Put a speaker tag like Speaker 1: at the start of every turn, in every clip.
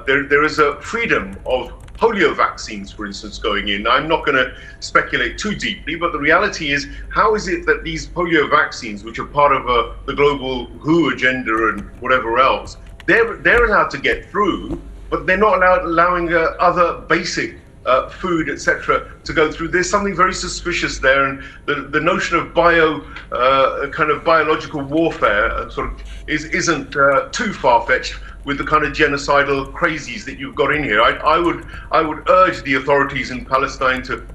Speaker 1: there is a freedom of polio vaccines, for instance, going in. I'm not going to speculate too deeply, but the reality is, how is it that these polio vaccines, which are part of the global WHO agenda and whatever else, they're allowed to get through, but they're not allowing other basic food, etc., to go through? There's something very suspicious there, and the notion of kind of biological warfare sort of isn't too far-fetched with the kind of genocidal crazies that you've got in here. I would urge the authorities in Palestine to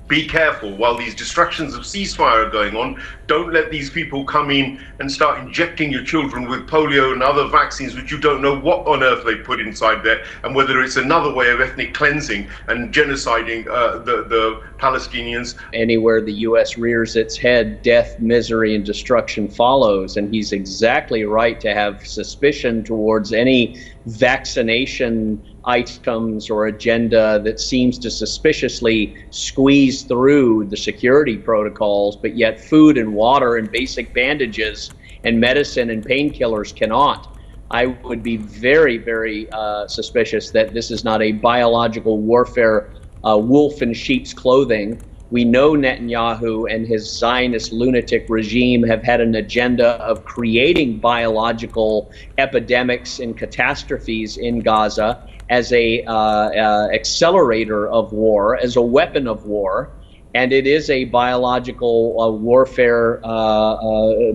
Speaker 1: be careful while these distractions of ceasefire are going on. Don't let these people come in and start injecting your children with polio and other vaccines which you don't know what on earth they put inside there, and whether it's another way of ethnic cleansing and genociding the Palestinians.
Speaker 2: Anywhere the U.S. rears its head, death, misery, and destruction follows. And he's exactly right to have suspicion towards any vaccination items or agenda that seems to suspiciously squeeze through the security protocols, but yet food and water and basic bandages and medicine and painkillers cannot. I would be very, very suspicious that this is not a biological warfare wolf in sheep's clothing. We know Netanyahu and his Zionist lunatic regime have had an agenda of creating biological epidemics and catastrophes in Gaza as a accelerator of war, as a weapon of war, and it is a biological warfare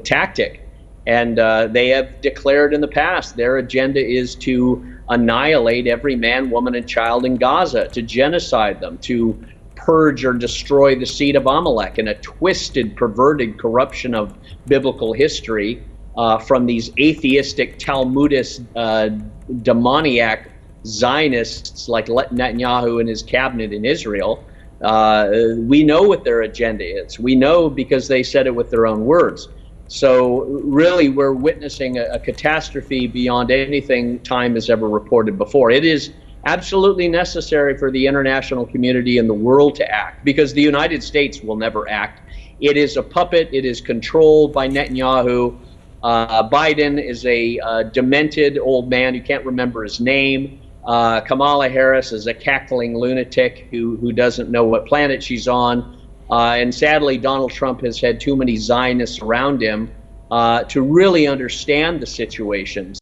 Speaker 2: tactic. And they have declared in the past their agenda is to annihilate every man, woman, and child in Gaza, to genocide them, to purge or destroy the seed of Amalek, in a twisted, perverted corruption of biblical history from these atheistic, Talmudist, demoniac Zionists like Netanyahu and his cabinet in Israel. We know what their agenda is. We know because they said it with their own words. So really, we're witnessing a catastrophe beyond anything time has ever reported before. It is absolutely necessary for the international community and the world to act, because the United States will never act. It is a puppet. It is controlled by Netanyahu. Biden is a demented old man who can't remember his name. Kamala Harris is a cackling lunatic who doesn't know what planet she's on. And sadly, Donald Trump has had too many Zionists around him to really understand the situation.